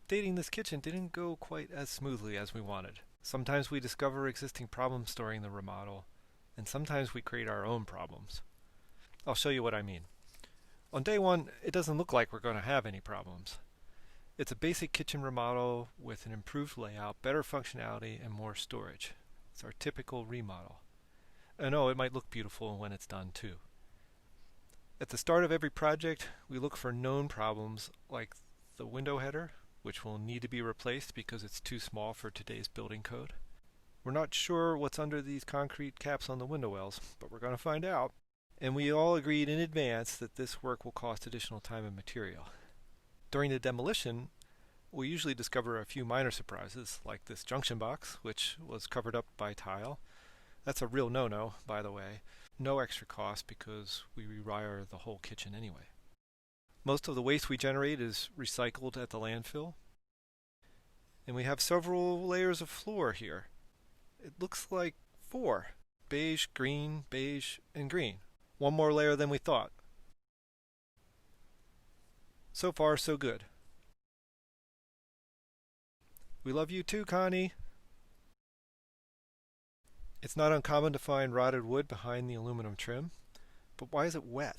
Updating this kitchen didn't go quite as smoothly as we wanted. Sometimes we discover existing problems during the remodel, and sometimes we create our own problems. I'll show you what I mean. On day one, it doesn't look like we're going to have any problems. It's a basic kitchen remodel with an improved layout, better functionality, and more storage. It's our typical remodel. And oh, it might look beautiful when it's done too. At the start of every project, we look for known problems like the window header, which will need to be replaced because it's too small for today's building code. We're not sure what's under these concrete caps on the window wells, but we're going to find out. And we all agreed in advance that this work will cost additional time and material. During the demolition, we usually discover a few minor surprises, like this junction box, which was covered up by tile. That's a real no-no, by the way. No extra cost because we rewire the whole kitchen anyway. Most of the waste we generate is recycled at the landfill. And we have several layers of floor here. It looks like 4. Beige, and green. One more layer than we thought. So far, so good. We love you too, Connie. It's not uncommon to find rotted wood behind the aluminum trim, but why is it wet?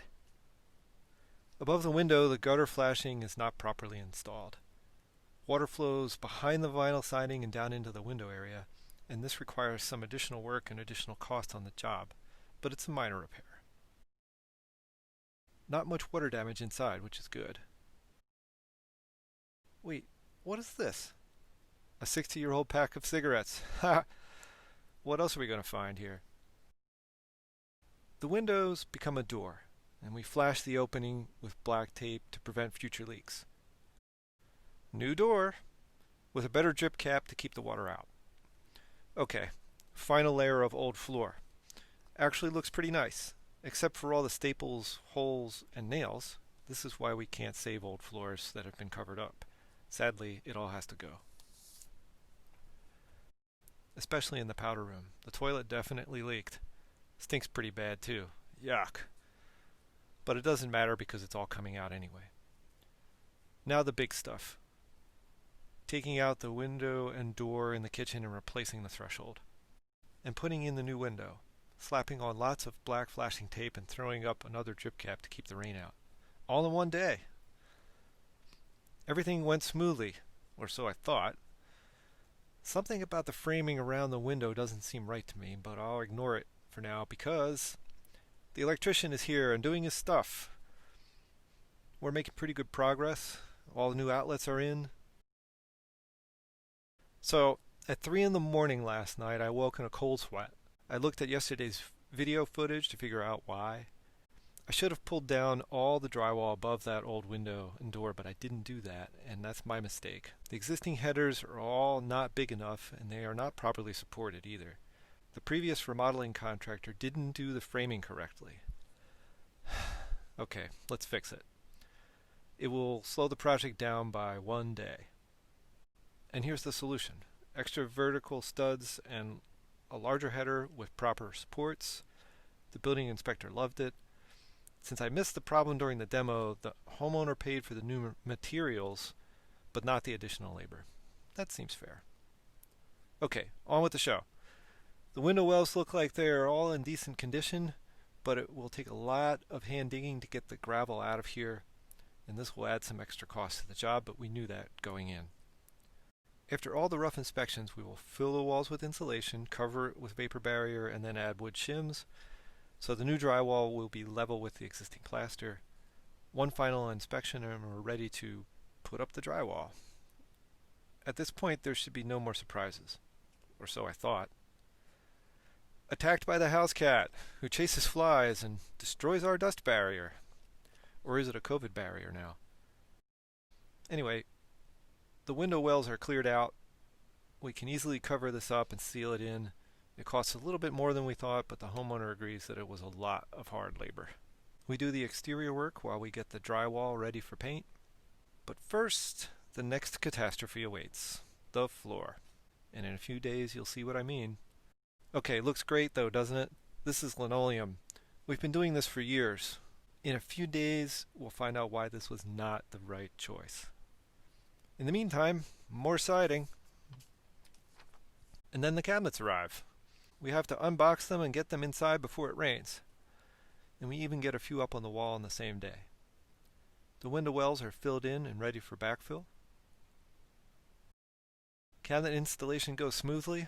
Above the window, the gutter flashing is not properly installed. Water flows behind the vinyl siding and down into the window area, and this requires some additional work and additional cost on the job, but it's a minor repair. Not much water damage inside, which is good. Wait, what is this? A 60-year-old pack of cigarettes. Ha! What else are we going to find here? The windows become a door, and we flash the opening with black tape to prevent future leaks. New door, with a better drip cap to keep the water out. Okay, final layer of old floor. Actually looks pretty nice, except for all the staples, holes, and nails. This is why we can't save old floors that have been covered up. Sadly, it all has to go. Especially in the powder room. The toilet definitely leaked. Stinks pretty bad too. Yuck. But it doesn't matter because it's all coming out anyway. Now the big stuff. Taking out the window and door in the kitchen and replacing the threshold. And putting in the new window. Slapping on lots of black flashing tape and throwing up another drip cap to keep the rain out. All in one day. Everything went smoothly, or so I thought. Something about the framing around the window doesn't seem right to me, but I'll ignore it for now because the electrician is here and doing his stuff. We're making pretty good progress. All the new outlets are in. So, at 3 in the morning last night, I woke in a cold sweat. I looked at yesterday's video footage to figure out why. I should have pulled down all the drywall above that old window and door, but I didn't do that, and that's my mistake. The existing headers are all not big enough, and they are not properly supported either. The previous remodeling contractor didn't do the framing correctly. Okay, let's fix it. It will slow the project down by 1 day. And here's the solution. Extra vertical studs and a larger header with proper supports. The building inspector loved it. Since I missed the problem during the demo, the homeowner paid for the new materials, but not the additional labor. That seems fair. Okay, on with the show. The window wells look like they are all in decent condition, but it will take a lot of hand digging to get the gravel out of here, and this will add some extra cost to the job, but we knew that going in. After all the rough inspections, we will fill the walls with insulation, cover it with vapor barrier, and then add wood shims. So the new drywall will be level with the existing plaster. One final inspection and we're ready to put up the drywall. At this point there should be no more surprises. Or so I thought. Attacked by the house cat, who chases flies and destroys our dust barrier. Or is it a COVID barrier now? Anyway, the window wells are cleared out. We can easily cover this up and seal it in. It costs a little bit more than we thought, but the homeowner agrees that it was a lot of hard labor. We do the exterior work while we get the drywall ready for paint. But first, the next catastrophe awaits. The floor. And in a few days, you'll see what I mean. Okay, looks great though, doesn't it? This is linoleum. We've been doing this for years. In a few days, we'll find out why this was not the right choice. In the meantime, more siding, and then the cabinets arrive. We have to unbox them and get them inside before it rains. And we even get a few up on the wall on the same day. The window wells are filled in and ready for backfill. Cabinet installation goes smoothly.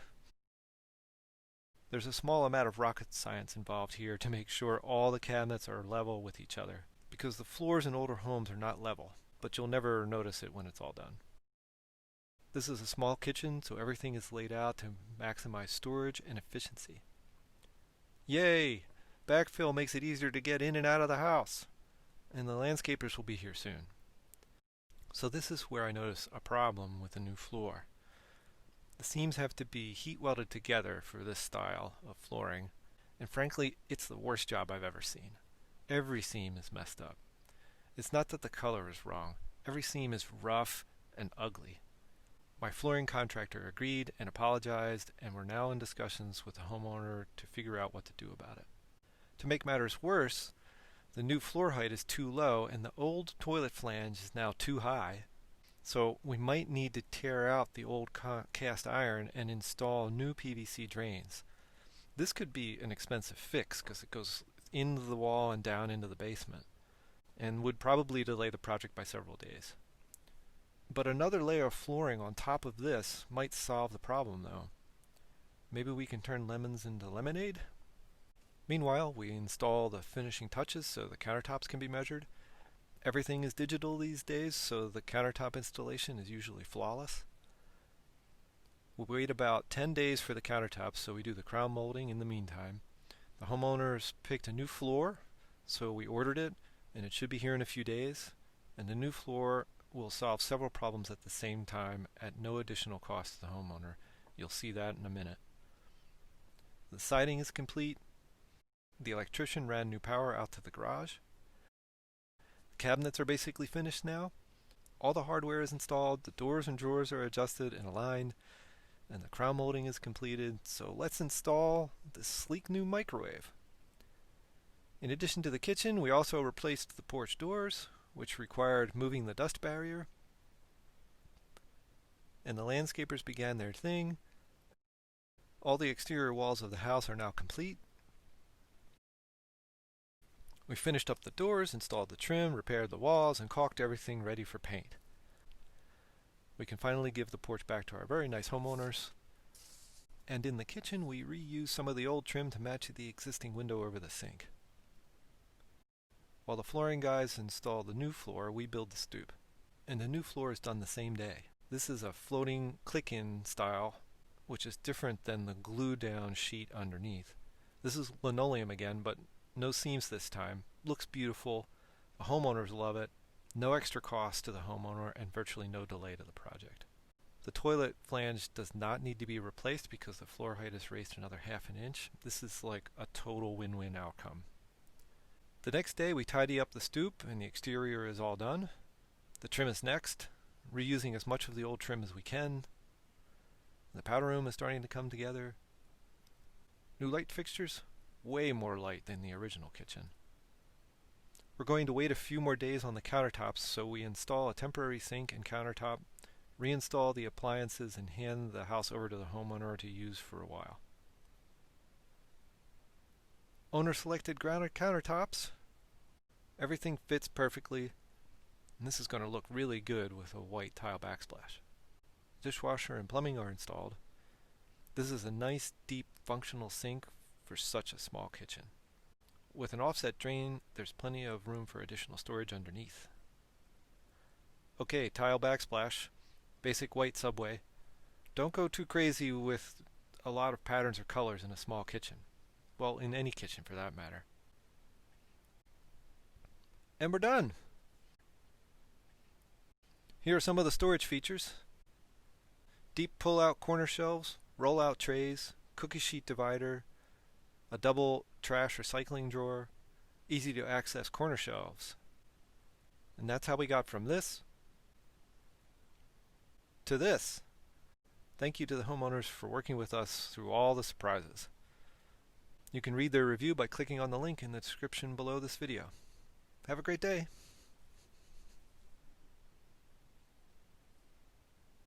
There's a small amount of rocket science involved here to make sure all the cabinets are level with each other, because the floors in older homes are not level, but you'll never notice it when it's all done. This is a small kitchen, so everything is laid out to maximize storage and efficiency. Yay! Backfill makes it easier to get in and out of the house, and the landscapers will be here soon. So this is where I notice a problem with the new floor. The seams have to be heat welded together for this style of flooring, and frankly, it's the worst job I've ever seen. Every seam is messed up. It's not that the color is wrong. Every seam is rough and ugly. My flooring contractor agreed and apologized, and we're now in discussions with the homeowner to figure out what to do about it. To make matters worse, the new floor height is too low and the old toilet flange is now too high. So we might need to tear out the old cast iron and install new PVC drains. This could be an expensive fix because it goes into the wall and down into the basement, and would probably delay the project by several days. But another layer of flooring on top of this might solve the problem though. Maybe we can turn lemons into lemonade? Meanwhile, we install the finishing touches so the countertops can be measured. Everything is digital these days, so the countertop installation is usually flawless. We wait about 10 days for the countertops, so we do the crown molding in the meantime. The homeowners picked a new floor, so we ordered it, and it should be here in a few days. And the new floor will solve several problems at the same time at no additional cost to the homeowner. You'll see that in a minute. The siding is complete. The electrician ran new power out to the garage. Cabinets are basically finished now. All the hardware is installed, the doors and drawers are adjusted and aligned, and the crown molding is completed. So let's install this sleek new microwave. In addition to the kitchen, we also replaced the porch doors, which required moving the dust barrier. And the landscapers began their thing. All the exterior walls of the house are now complete. We finished up the doors, installed the trim, repaired the walls, and caulked everything ready for paint. We can finally give the porch back to our very nice homeowners. And in the kitchen, we reused some of the old trim to match the existing window over the sink. While the flooring guys install the new floor, we build the stoop. And the new floor is done the same day. This is a floating click-in style, which is different than the glue-down sheet underneath. This is linoleum again, but no seams this time. Looks beautiful. The homeowners love it. No extra cost to the homeowner and virtually no delay to the project. The toilet flange does not need to be replaced because the floor height is raised another ½ an inch. This is like a total win-win outcome. The next day we tidy up the stoop and the exterior is all done. The trim is next, reusing as much of the old trim as we can. The powder room is starting to come together. New light fixtures, way more light than the original kitchen. We're going to wait a few more days on the countertops, so we install a temporary sink and countertop, reinstall the appliances, and hand the house over to the homeowner to use for a while. Owner selected granite countertops. Everything fits perfectly, and this is going to look really good with a white tile backsplash. Dishwasher and plumbing are installed. This is a nice, deep, functional sink for such a small kitchen. With an offset drain, there's plenty of room for additional storage underneath. Okay, tile backsplash, basic white subway. Don't go too crazy with a lot of patterns or colors in a small kitchen. Well, in any kitchen for that matter. And we're done. Here are some of the storage features. Deep pull-out corner shelves, roll-out trays, cookie sheet divider, a double trash recycling drawer, easy to access corner shelves. And that's how we got from this to this. Thank you to the homeowners for working with us through all the surprises. You can read their review by clicking on the link in the description below this video. Have a great day.